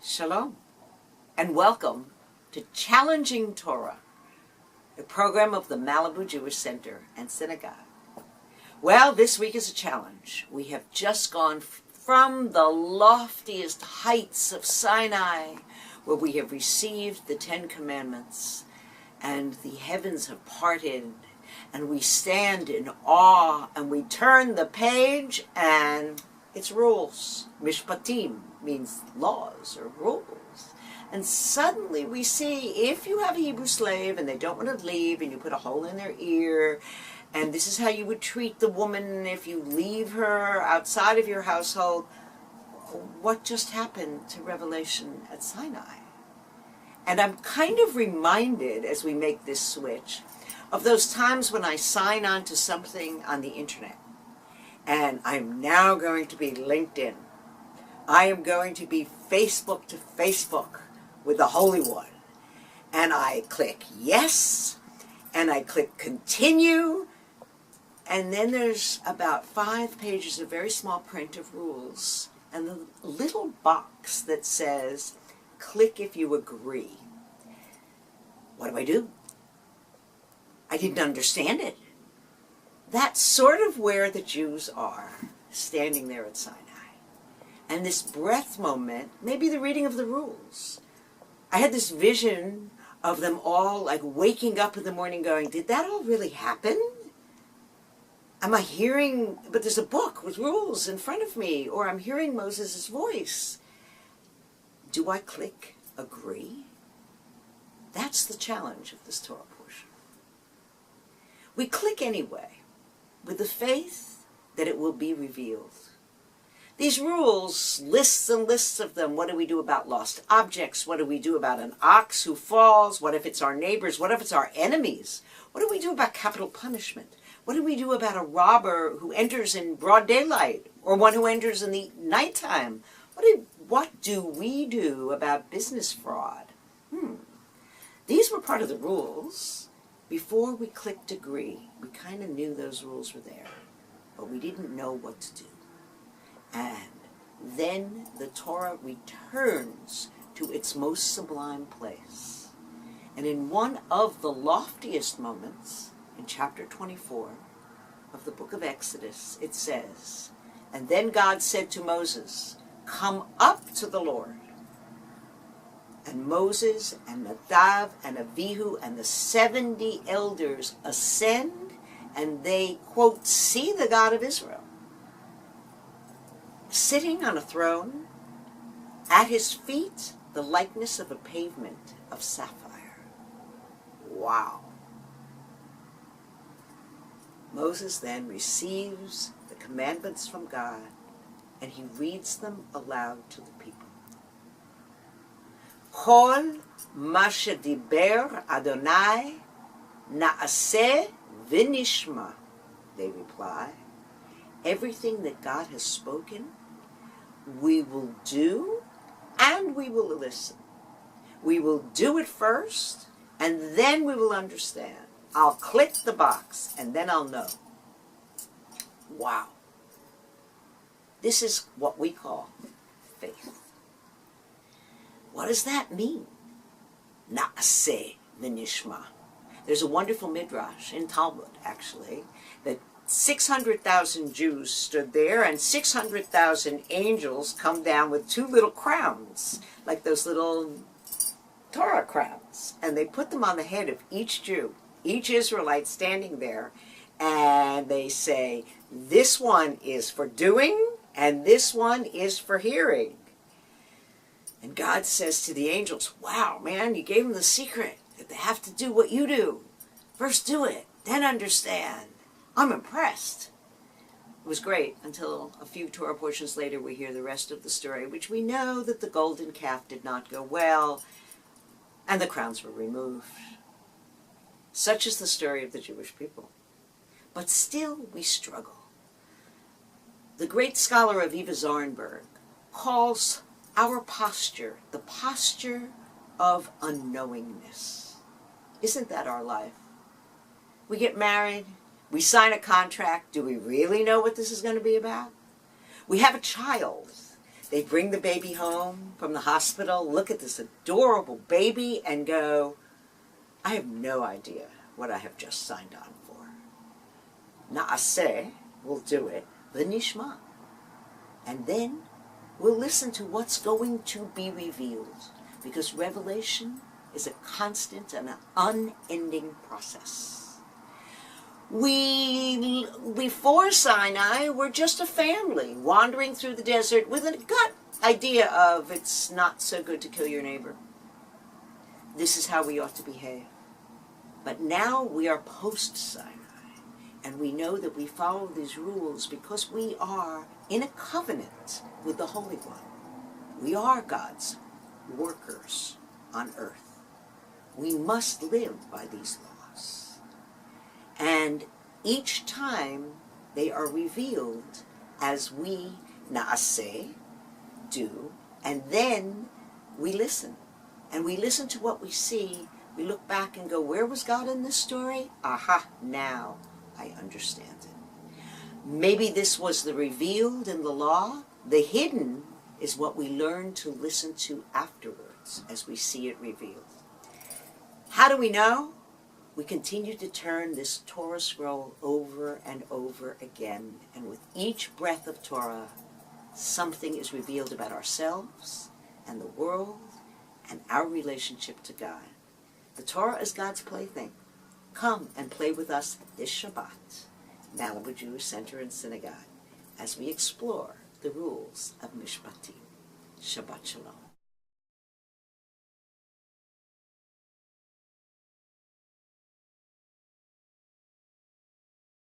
Shalom, and welcome to Challenging Torah, a program of the Malibu Jewish Center and Synagogue. Well, this week is a challenge. We have just gone from the loftiest heights of Sinai, where we have received the Ten Commandments, and the heavens have parted, and we stand in awe, and we turn the page, and it's rules. Mishpatim means laws or rules. And suddenly we see, if you have a Hebrew slave and they don't want to leave, and you put a hole in their ear, and this is how you would treat the woman if you leave her outside of your household, what just happened to Revelation at Sinai? And I'm kind of reminded, as we make this switch, of those times when I sign on to something on the internet. And I'm now going to be LinkedIn. I am going to be Facebook to Facebook with the Holy One. And I click yes, and I click continue, and then there's about 5 pages of very small print of rules, and the little box that says, click if you agree. What do? I didn't understand it. That's sort of where the Jews are, standing there at Sinai. And this breath moment, maybe the reading of the rules. I had this vision of them all like waking up in the morning going, did that all really happen? Am I hearing, but there's a book with rules in front of me, or I'm hearing Moses' voice. Do I click agree? That's the challenge of this Torah portion. We click anyway, with the faith that it will be revealed. These rules, lists and lists of them. What do we do about lost objects? What do we do about an ox who falls? What if it's our neighbors? What if it's our enemies? What do we do about capital punishment? What do we do about a robber who enters in broad daylight, or one who enters in the nighttime? What do we do about business fraud? These were part of the rules. Before we clicked agree, we kind of knew those rules were there, but we didn't know what to do. And then the Torah returns to its most sublime place. And in one of the loftiest moments, in chapter 24 of the book of Exodus, it says, and then God said to Moses, come up to the Lord. And Moses and Nadav and Abihu and the 70 elders ascend, and they, quote, see the God of Israel sitting on a throne, at his feet the likeness of a pavement of sapphire. Wow. Moses then receives the commandments from God, and he reads them aloud to the people. Kol ma shediber Adonai na'aseh v'nishma, they reply. Everything that God has spoken, we will do, and we will listen. We will do it first, and then we will understand. I'll click the box, and then I'll know. Wow. This is what we call faith. What does that mean? Na'aseh v'nishma. There's a wonderful midrash in Talmud, actually, that 600,000 Jews stood there, and 600,000 angels come down with 2 little crowns, like those little Torah crowns, and they put them on the head of each Jew, each Israelite standing there, and they say, this one is for doing, and this one is for hearing. And God says to the angels, wow, man, you gave them the secret, that they have to do what you do. First do it, then understand. I'm impressed. It was great until a few Torah portions later we hear the rest of the story, which we know that the golden calf did not go well, and the crowns were removed. Such is the story of the Jewish people. But still we struggle. The great scholar Aviva Zornberg calls our posture the posture of unknowingness. Isn't that our life? We get married, we sign a contract. Do we really know what this is going to be about? We have a child. They bring the baby home from the hospital, look at this adorable baby, and go, I have no idea what I have just signed on for. Naaseh, we'll do it, v'nishma. And then we'll listen to what's going to be revealed, because revelation is a constant and an unending process. We, before Sinai, were just a family wandering through the desert with a gut idea of it's not so good to kill your neighbor. This is how we ought to behave. But now we are post-Sinai, and we know that we follow these rules because we are in a covenant with the Holy One. We are God's workers on earth. We must live by these laws. And each time they are revealed as we naaseh, do, and then we listen. And we listen to what we see. We look back and go, where was God in this story? Aha, now I understand it. Maybe this was the revealed in the law. The hidden is what we learn to listen to afterwards as we see it revealed. How do we know? We continue to turn this Torah scroll over and over again, and with each breath of Torah, something is revealed about ourselves and the world and our relationship to God. The Torah is God's plaything. Come and play with us this Shabbat, Malibu Jewish Center and Synagogue, as we explore the rules of Mishpatim. Shabbat Shalom.